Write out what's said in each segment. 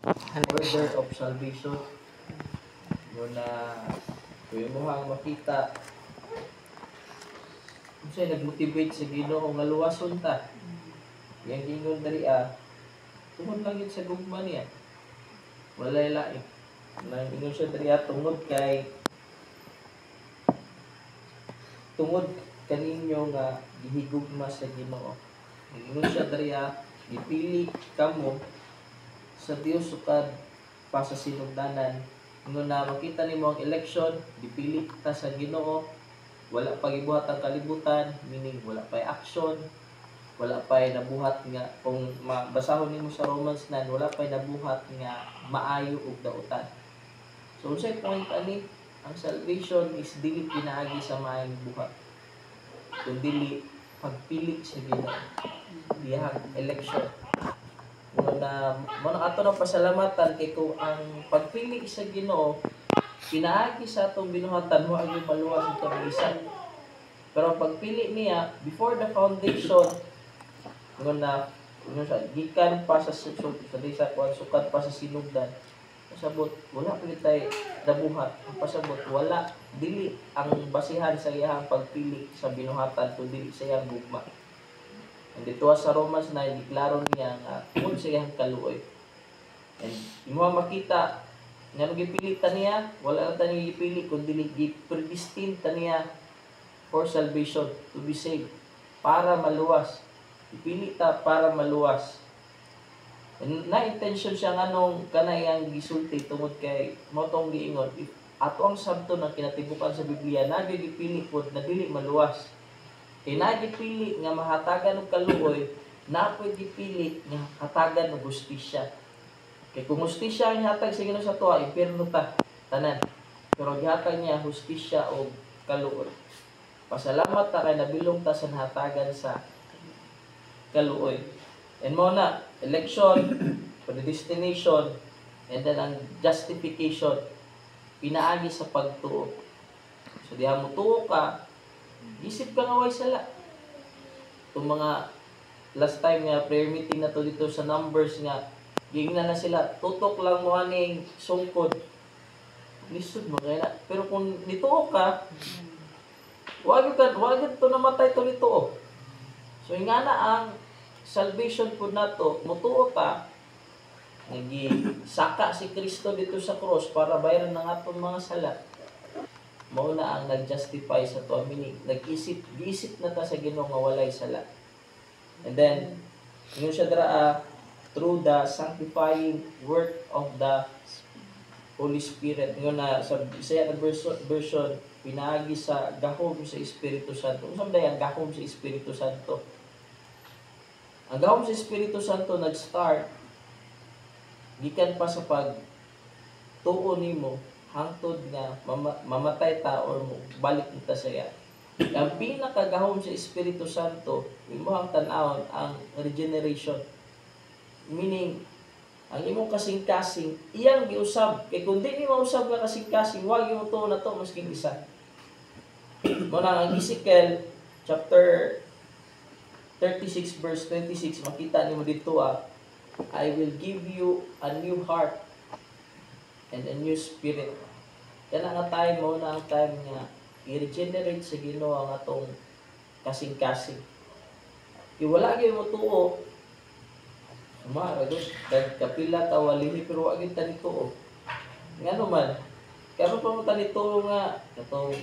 order of salvation. Muna, kung mo hang makita, kung sa'yo nag-motivate sa Ginoo nga luwason ta. Yang gingon dari tungod lang yun sa gugma niya. Walay lain. Nang ingon siya dari tungod kaninyo nga gihigugma sa Ginoo. Ingon siya dari ipili kamo sa Dios sukad pa sa sinugdanan. Ingon na makita nimo ang election, dipili ta sa Ginoo. Wala pa gibuhat ang kalibutan, meaning wala pa action, wala pa nabuhat nga kung mabasahon nimo sa Romans 9, wala pa nabuhat nga maayo ug dautan. So unsay point ani? Ang salvation is dili pinaagi sa maayong buhat, kundi pagpili sa Ginoo. Diyang election. Muna ato na pasalamatan kay kung ang pagpili sa Ginoo pinaagi sa atong binuhatan wa gyud maluwas ito bisan. Pero ang pagpili niya before the foundation nga sa gikan pa sa sukat pa sa sinugdan, pasabot wala pa tay dabuhat. Ang pasabot wala dili ang basihan sa iyang pagpili sa binuhatan kundi sa iyang gugma. And dito sa Romans 9 diklaro niya nga kung sa iyang kaluoy. And imo makita nga gipilitan niya, wala ta niya gipili kundi gipredestined ta niya for salvation, to be saved, para maluwas. Ipili ta para maluwas. And na-intention siya nga nung kanayang gisulti tungod kay motong giingon, ato ang sabto na kinatibukan sa Biblia, nagigipili po na dili maluwas. Kaya nagipili nga mahatagan og kaluoy, na pwede pili nga hatagan og hustisya. Kaya kung hustisya ang hatag sa Ginoo sa tuwa, impierno ta, tanan. Pero gihatag niya hustisya o kaluoy. Pasalamat ta kay nabilong ta sa nahatagan sa kaluoy. And mo na, election, predestination, and then ang justification, pinaagi sa pagtuo. So diha mo tuo ka, isip ka nga way sala. Itong mga last time nga prayer meeting na to dito sa Numbers nga, gingnan na sila, tutok lang mo aning sungkod. Lisod mo kaya na. Pero kung nituo ka, wag to namatay to nituo. So nga na ang salvation po na to, mutuo ka, saka si Kristo dito sa cross para bayaran ng atong mga sala. Mao na ang nag-justify sa to, meaning giisip na ta sa Ginoo nga walay sala. And then yun siya through the sanctifying work of the Holy Spirit. Yun na sa Isaiah version, pinaagi sa gahom sa Espiritu Santo. Unsa man ang gahom sa Espiritu Santo? Ang gahom sa Espiritu Santo nag-start gikan pa sa pag-tuo nimo hangtod nga mamatay ta or balik ta sa iya. Ang pinakagahom sa Espiritu Santo, imong tan-awon ang regeneration. Meaning, ang imong kasing-kasing, iyang giusab. Kaya kung di mo usab nga kasing-kasing, wag yung to na to, masking isa. Muna ang Ezekiel, chapter 36, verse 26, makita niyo dito I will give you a new heart and a new spirit. Yan ang time mo na ang time nga i-regenerate sa Ginoo ang atong kasing-kasing. Iwala gyud mo tuo. Kapila tawalihi pero wag gyud tani tuo. Ngano man? Karon pa mo tani tuo nga katong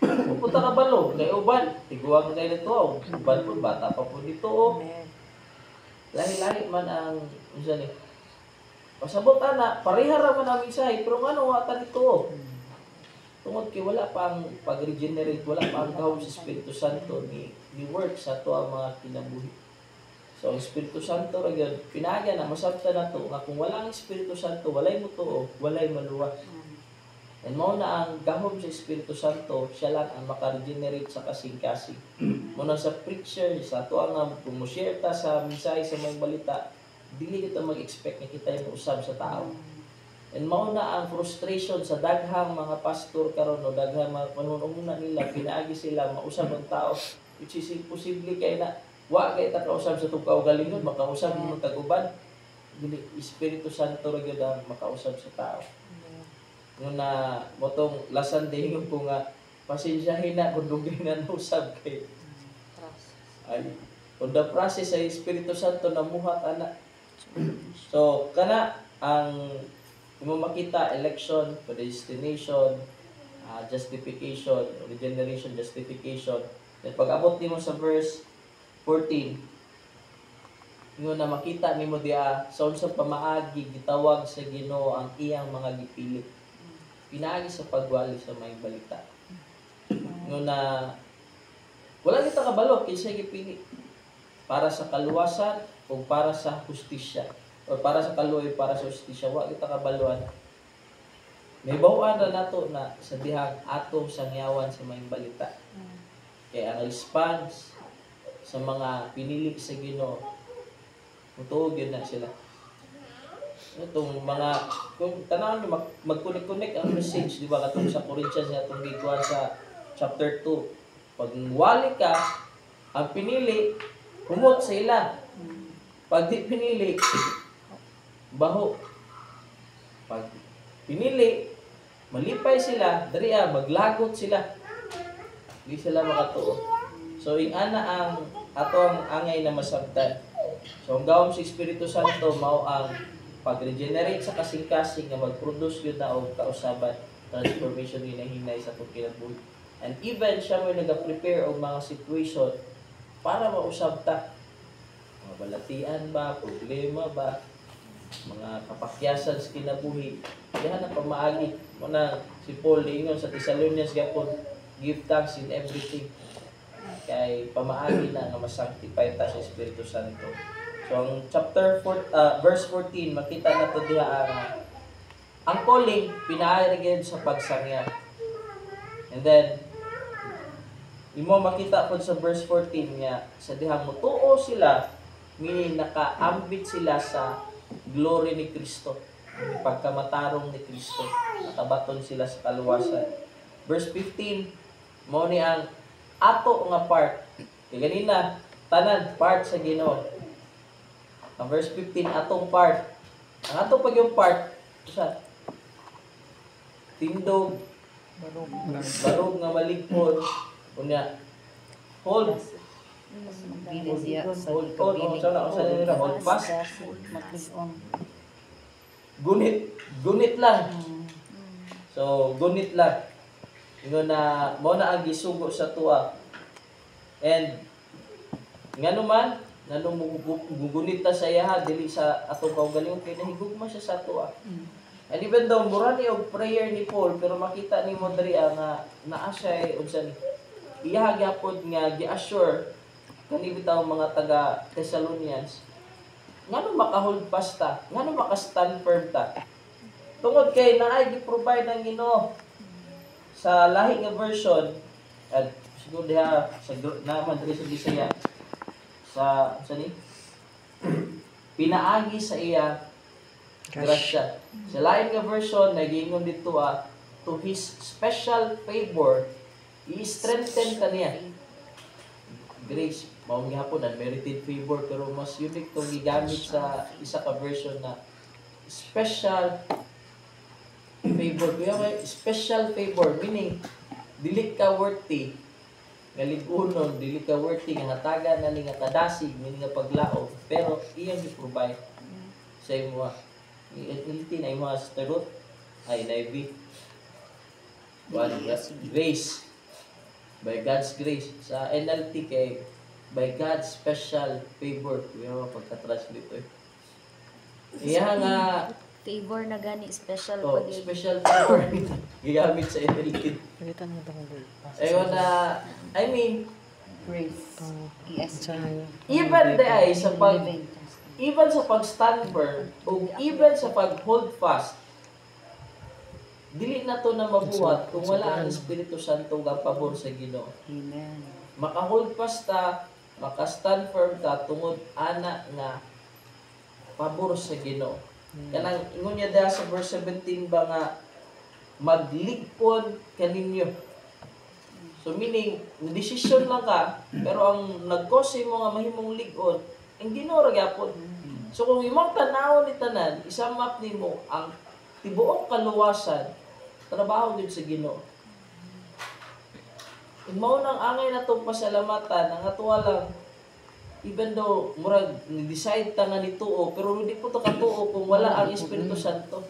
pupunta ka balo, kay uban, tiguang kay nito, uban po bata pa po dito. Lahi-lahi man ang unsa ni. Pasabot ana, parehara man ang mensahe, pero ngano wa ta dito. Tungod kay wala pa ang pag-regenerate, wala pa ang gahom sa Espiritu Santo ni work sa to ang mga kinabuhi. So, ang Espiritu Santo ra gyud pinaagi na masabtan nato nga kung wala ang Espiritu Santo, walay mo tuo, walay maluwas. And mao na ang gahom sa Espiritu Santo, siya lang ang maka-regenerate sa kasing-kasing. Muna sa preacher, sa ato ang pumo-share ta sa mensahe sa mga balita, dili kita mag-expect na kita yung usab sa tao. And mao na ang frustration sa daghang mga pastor karon o daghang mga panununguna nila, pinaagi sila mausab ang tao, which is imposible kay na wa kay ta kausab sa tukaw galingon, makausab mo tag-uban. dili Espiritu Santo ra gyud ang makausab sa tao. Nga na motong lasan din ko nga pasensyahin na kung dugay na nausab kay ay on the process sa Espiritu Santo namuhat ana. So kana ang imo makita election, predestination, justification, regeneration, justification. Then pag-abot nimo sa verse 14, ingon na makita nimo diha sa unsang pamaagi gitawag sa Ginoo ang iyang mga gipili. Pinaagi sa pagwali sa maayong balita. Ingon na wala kita kabalo kinsa gipili para sa kaluwasan o para sa hustisya o para sa kaluoy para sa hustisya wa kita kabaluan. May bawaan na nato na sa dihang atong sangyawan sa maayong balita. Kaya ang response sa mga pinili sa Ginoo mutuog yun na sila. Itong mga kung tanaw nyo mag-connect ang message di ba katong sa Corinthians nga itong gikuan sa chapter 2. Pag wali ka ang pinili humot sa ila. Pag di pinili baho. Pag pinili malipay sila dariya maglagot sila. Di sila makatuo. So ing ana ang atong angay na masabtan. So ang gawom si Espiritu Santo mao ang pag-regenerate sa kasing-kasing nga mag-produce yun na og kausaban transformation ni hinay sa atong kinabuhi. And even siya may nag-prepare og mga situation para mausab ta. Mga balatian ba, problema ba, mga kapakyasan sa kinabuhi. Diyan ang pamaagi mo na si Paul ingon sa Thessalonians gapon, give thanks in everything. Kay pamaagi na nga masanctify ta sa Espiritu Santo. So ang chapter 4, verse 14 makita nato diha ang calling pinaayag sa pagsangya. And then imo makita pod sa verse 14 nga sa dihang mutuo sila meaning nakaambit sila sa glory ni Kristo. Pagkamatarong ni Kristo, nakabaton sila sa kaluwasan. Verse 15 mao ni ang ato nga part. Kay ganina tanan part sa Ginoo. Ang verse 15 atong part. Ang atong pag yung part sa tindog barog nga maligpod unya hold hold fast gunit lang. So gunit lang ingon na mao na ang gisugo sa tuwa. And ngano man nanong gugunit ta sa iya dili sa atong kaugalingon kay nahigugma siya sa tuwa. And even though mura ni og prayer ni Paul pero makita nimo diri nga naa siya unsa ni iya gyapon nga gi-assure kani bitaw mga taga Thessalonians ngano maka-hold fast ta, ngano maka-stand firm ta. Tungod kay naay gi-provide ang Ginoo sa lahi nga version at siguro diha sa naman diri sa Bisaya sa ni pinaagi sa iya grasya. Sa lain nga version nagingon dito to his special favor i-strengthen kaniya. Grace mao gihapon unmerited favor pero mas unique tong gigamit sa isa ka version na special favor. Kaya may special favor meaning dili ka worthy nga lig-unon, dili ka worthy nga hatagan na ni nga kadasig ni nga paglaom pero iyang gi-provide sa imo. Iliti na imo sa tarot ay naive grace by God's grace sa NLT kay by God's special favor. Kuya pagka-translate iya nga favor na gani special special favor gigamit sa NLT. Ayun na I mean grace even sa pag-stand firm o even sa pag-hold fast dili na to na mabuhat kung wala ang Espiritu Santo nga pabor sa Ginoo. Amen. Maka-hold fast ta, maka-stand firm ta tungod ana nga pabor sa Ginoo. Kanang ingon niya da sa verse 17 ba nga magligpon kaninyo. So meaning, decision lang ka, pero ang nag-cause mo nga mahimong ligon, ang Ginoo ra gyapon. So kung imong tanaw ni tanan, isamap nimo ang tibuok kaluwasan, trabaho gyud sa Ginoo. Kung mao nang angay natong pasalamatan, ang atuwa lang, even though murag ni-decide ta nga nituo, pero hindi po to katuo kung wala ang Espiritu Santo.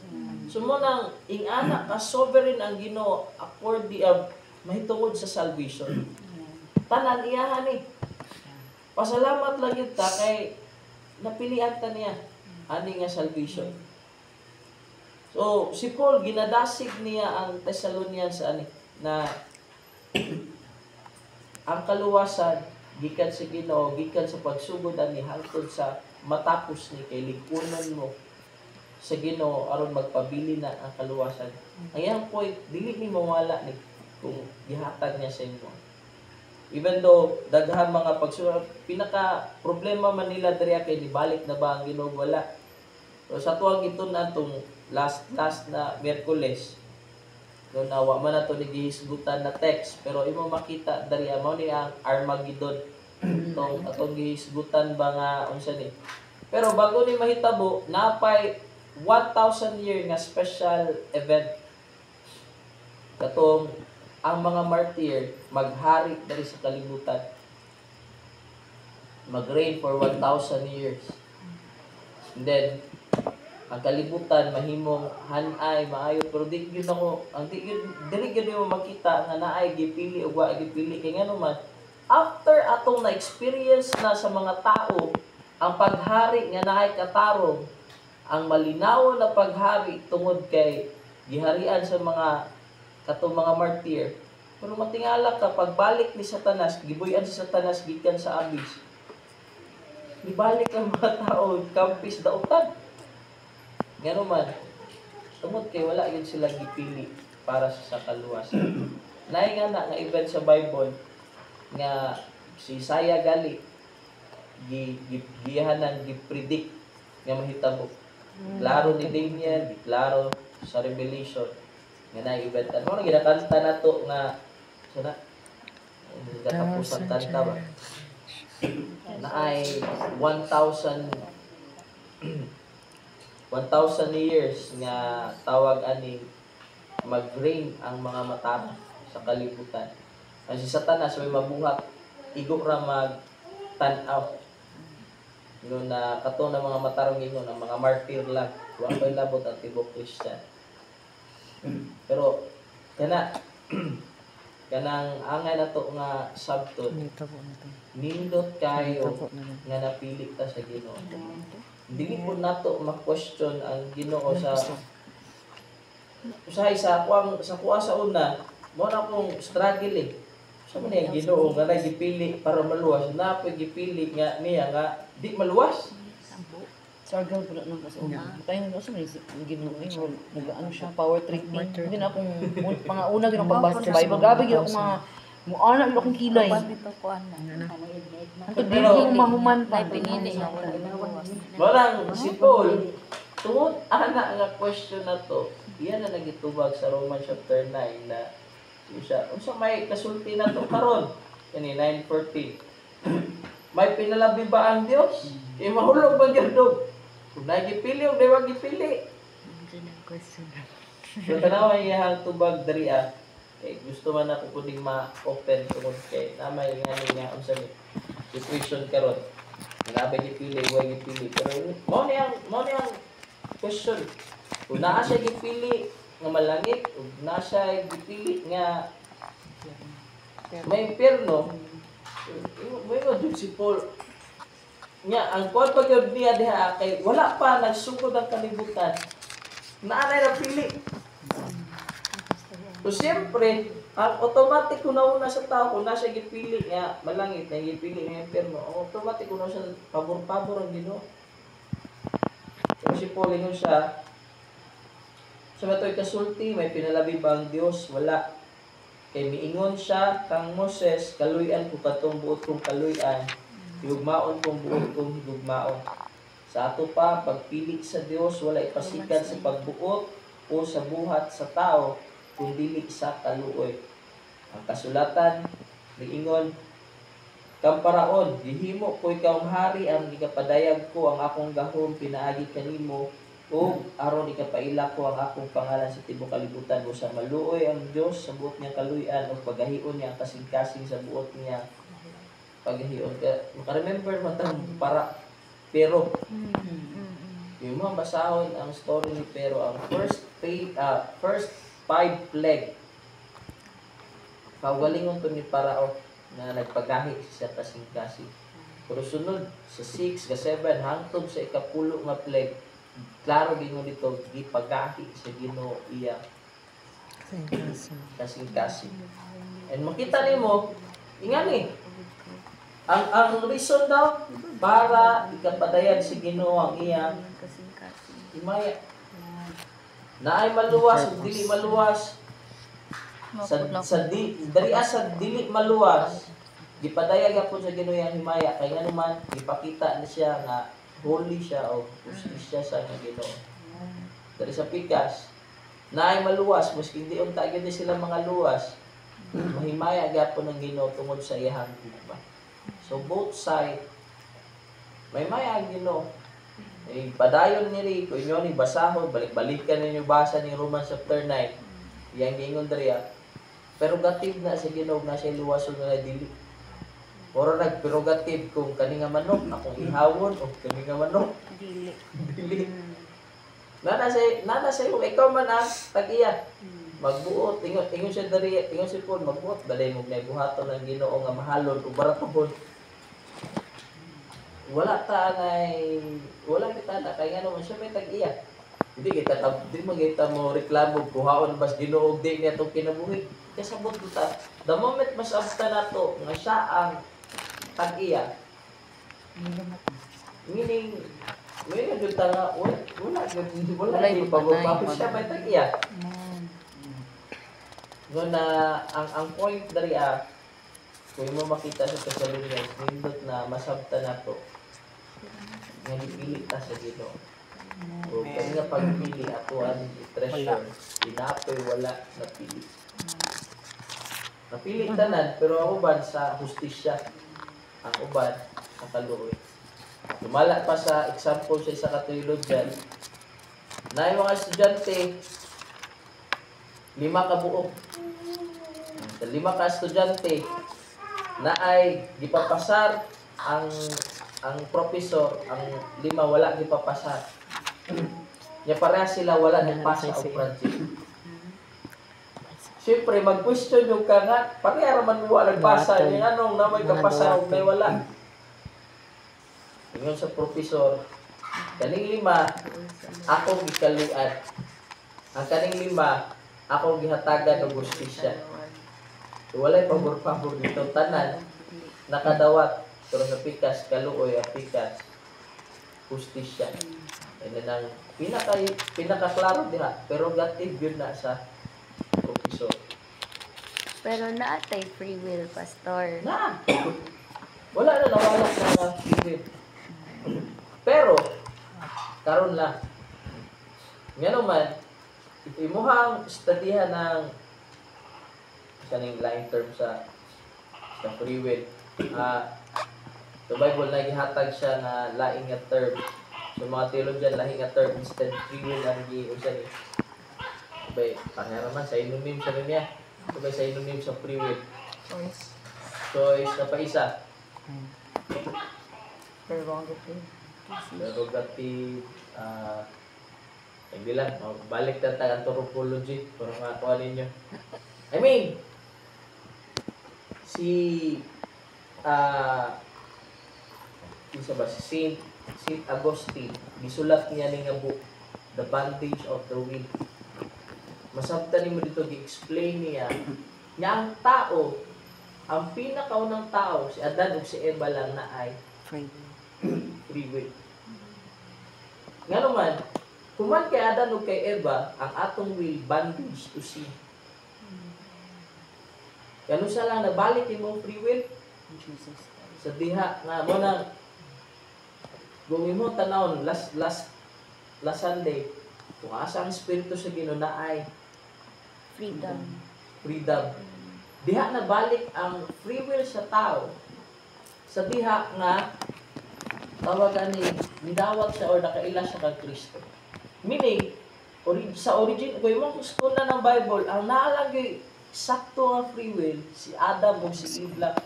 So mo nang ingana ka sovereign ang Ginoo accord di mahitungod sa salvation. Tanan iyahan ni. Pasalamat lang yun ta kay napilian ta niya ani nga salvation. So si Paul ginadasig niya ang Thessalonians ani na ang kaluwasan gikan sa Ginoo, gikan sa pagsugod ani hangtod sa matapos ni kay likunon mo sa Ginoo aron magpabili na ang kaluwasan. Ang iyang point dili ni mawala ni kung gihatag niya sa inyo. Even though daghan mga pagsulat, pinaka problema man nila diri kay nibalik na ba ang Ginoo wala. So sa tuwang gitun-an tong last na Miyerkules, no nawa man nato ni gihisgutan na text pero imo makita diri mao ni ang Armageddon tong atong gihisgutan ba nga unsa ni. Pero bago ni mahitabo napay 1,000 year nga special event katong ang mga martyr maghari diri sa kalibutan, mag-reign for 1,000 years, and then ang kalibutan mahimong hanay maayo pero di gyud ako ang di gyud mo makita nga naay gipili ug wa gipili kay ngano man after atong na experience na sa mga tao ang paghari nga naay katarong, ang malinaw na paghari tungod kay giharian sa mga katong mga martyr. Pero matingala ka pagbalik ni Satanas, gibuy-an si Satanas gikan sa abyss, gibalik ang mga tao kampis dautan. Ngano man, tungod kay wala yun sila gipili para sa kaluwasan. Naay nga na nga event sa Bible nga si Isaiah gali gihanan gipredict nga mahitabo. Klaro ni Daniel, klaro sa Revelation nga naay event. Ano na ginakanta nato nga sana gatapusan kanta ba? Naay 1,000 years nga tawag ani mag-reign ang mga mata sa kalibutan. Ang si Satanas may mabuhat igo ra mag-tan-aw. No na kato na mga matarong ingon ang mga martyr lang. Wa ko'y labot ang tibok Christian. Pero kanang angay nato nga sabton nindot kayo nga napili ta sa Ginoo. Dili po nato ma-question ang Ginoo sa usahay sa kuha sa una mo na akong struggle eh. Sa man yung Ginoo nga nagipili para maluwas, na po gipili nga niya nga di maluwas. Struggle po lang kasi una. Kaya nga sa mga Ginoo nag-ano siya power tripping. Hindi na akong pangauna ginang pagbasa sa Bible. Gabi gyud ako mga muana gyud akong kilay. Ang dili mo mahuman pa pinili. Marang si Paul tungod ana nga question na to, iyan na nagitubag sa Romans chapter 9 na siya unsa may kasulti na to karon kani 9:40. May pinalabi ba ang Dios? Mahulog ba gyud dog? Kung nagipili o di wag gipili. So tanaw ay iyang tubag diri gusto man ako puding ma-open tungod kay namay nga unsa ni situation karon. Grabe gipili, wag gipili. Pero mo ni ang question. Kung naa siya gipili nga malangit, ug naa siya gipili nga may impierno, may jud si Paul. Nya ang kuwan pa gyud niya diha kay wala pa nagsugod ang kalibutan. Naanay na pili. So siyempre, ang automatic una sa tao kung nasa gipili nga malangit na gipili nga impierno, automatic una siya pabor-pabor ang Ginoo. Si Paul ingon siya sa matoy kasulti may pinalabi ba ang Dios? Wala. Kay miingon siya kang Moses, kaluy-an ko katong buot kong kaluy-an, higugmaon kong buot kong higugmaon. Sa ato pa pagpili sa Dios wala ipasikan sa pagbuot o sa buhat sa tao kundi sa kaluoy. Ang kasulatan miingon kang paraon, gihimo ko ikaw ang hari, ang ikapadayag ko ang akong gahom pinaagi kanimo, o aron ikapaila ko ang akong pangalan sa tibuok kalibutan, o sa maluoy ang Dios sa buot niya kaluy-an, o pagahion niya ang kasing-kasing sa buot niya pagahion. Maka-remember mo tang para pero yung mga basahon ang story ni Pero, ang first 5 plague kawalingon to ni Parao na nagpagahi siya kasing-kasing. Pero sunod sa 6 ka 7 hangtod sa ikapulo nga plague, klaro gingon dito gipagahi sa Ginoo iya kasing-kasing. And makita nimo ingani ang reason daw para ikapadayag sa Ginoo ang iyang himaya. Naay maluwas ug dili maluwas. Dariya sa dili maluwas, gipadayag gyapon sa Ginoo ang himaya kay nganuman gipakita na siya nga holy siya o justisya sa Ginoo. Dari sa pikas, naay maluwas maski hindi unta gyud sila mga luwas, mahimaya gyapon ang Ginoo tungod sa iyang gugma. So both side may maya ang Ginoo. Padayon niri ko inyo ni basahon, balik-balikan ninyo basa ni Romans chapter 9. Yang giingon diriya. Prerogative na sa Ginoo na siya luwason nga dili. Oro nag-prerogative kung kani nga manok akong ihawon o kani nga manok dili. Nana say ikaw man ang tag-iya. Magbuot ingon siya diriya, ingon si Paul magbuot balay mo may buhaton ng Ginoo nga mahalon ug baraton. Wala kita na kay ngano man siya may tag-iya. Hindi kita mo reklamo kuhaon bas Ginoo di niya tong kinabuhi. Kasabot kita. The moment mas abta nato nga siya ang tag-iya. Meaning jud ta nga wala di pa siya may tag-iya. Na ang point dari kung mo makita sa Thessalonians nindot na masabta nato nga dipili ta sa Ginoo. O kani nga pagpili ato ang treasure, inapoy wala napili. Napili tanan pero ang uban sa hustisya, ang uban sa kaluoy. Lumala pa sa example sa isa ka theologian, na yung mga estudyante 5 ka buok. Sa 5 ka estudyante na ay gipapasar ang professor, ang 5 wala gipapasar. Nya pareha sila wala nagpasa og project. Siyempre mag-question yung ka nga, pareha man wala nagpasa, yung anong na may kapasa og may wala. Ingon sa professor, kaning 5 ako gikaluan. Ang kaning 5 ako gihatagan og hustisya. Walay pabor-pabor dito tanan nakadawat pero sa pikas kaluoy ang pikas hustisya. And then ang pinaka-klaro diha prerogative yun na sa professor. Pero naatay free will, pastor. Na. Wala na nawala na free will. Pero karon lang. Ngano man imuhang studihan ng kaning line term sa free will. Sa Bible nagihatag siya na laing nga term. So mga theologian laing nga term instead free will ang giusa ni. Sabay, pareha naman sa synonym sa niya. Sabay sa synonym sa free will. Choice na pa isa. Prerogative. Hindi lang. Balik na tayo anthropology para makakuha ninyo. I mean, si Saint Augustine, gisulat niya ni nga book, The Bondage of the Will. Masabtan ni mo dito, gi-explain niya, ang tao, ang pinakaunang tao, si Adan o si Eva lang na ay free will. Nga naman, kuman kay Adan o kay Eva, ang atong will, bondage to sin. Kano sa lang nabalik yung free will? Sa diha nga mo nang gawin mo tanawon last Sunday kung asa ang espiritu sa Ginoo na ay freedom. Diha na balik ang free will sa tao sa diha nga tawagan ni midawat siya or nakaila siya kag Kristo. Meaning, sa origin, kung yung gusto na ng Bible, ang naalagay sakto nga free will, si Adam o si Eve lang.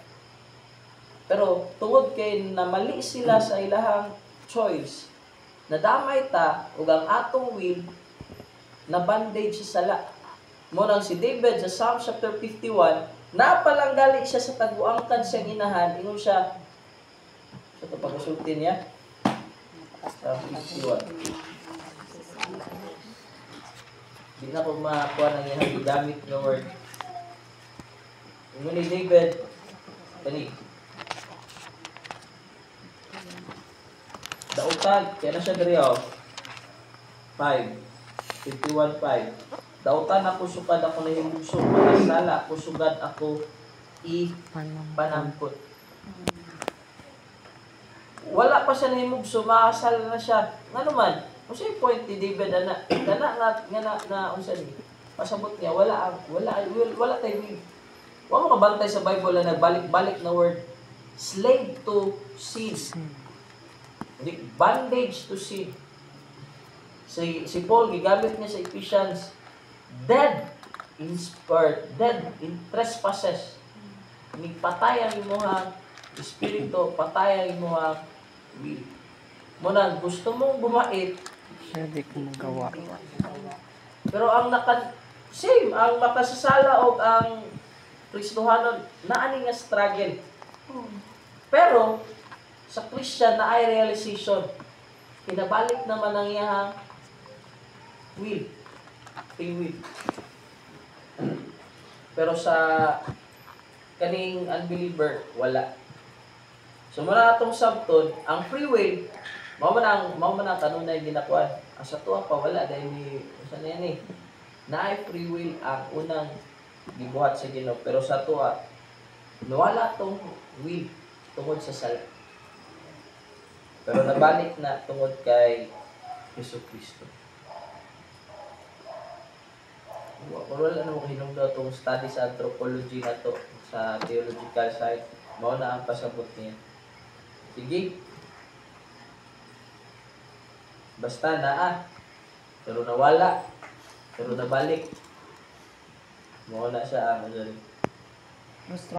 Pero tungod kay na mali sila sa ilahang choice, nadamay ta ug ang atong will na bandage sa sala. Mo nang si David sa Psalm chapter 51, napalanggali siya sa taguangkad siyang inahan, ingon siya sa pag-usulti niya. Psalm 51. Di na ko makakuha ng iyang gigamit na word. Ingon ni David, kani, dautag, kaya na siya diri 51:5. Dautan ako sukad ako nahimugso, makasala ko sugad ako panampot. Wala pa siya nahimugso, makasala na siya. Nga naman, kung siya point ni David na unsa ni pasabot niya, wala tayo will. Wala mo kabantay sa Bible na nagbalik-balik na word, slave to sin. Bondage to sin. Si Paul, gigamit niya sa Ephesians, dead in spirit, dead in trespasses. Patay ang imuhang espiritu, patay ang imuhang will. Muna, gusto mong bumait, Hindi ko magawa. pero ang same, ang makasasala o ang Kristohanon, naani nga struggle. Pero, sa Christian na ay realization, kinabalik naman ang iyang will, free will. Pero sa kaning unbeliever, wala. So muna atong sabton, ang free will, mao man ang kanunay ginakuan. Ang sa tuwa pa wala dahil ni usa na yan naay free will ang unang gibuhat sa Ginoo, pero sa tuwa nawala tong will tungod sa sala. Pero nabalik na tungod kay Jesucristo. Wala na mo hinungdan itong study sa anthropology na to, sa theological side. Mao na ang pasabot niya. Sige. Basta pero nawala. Pero nabalik. Mao na siya ang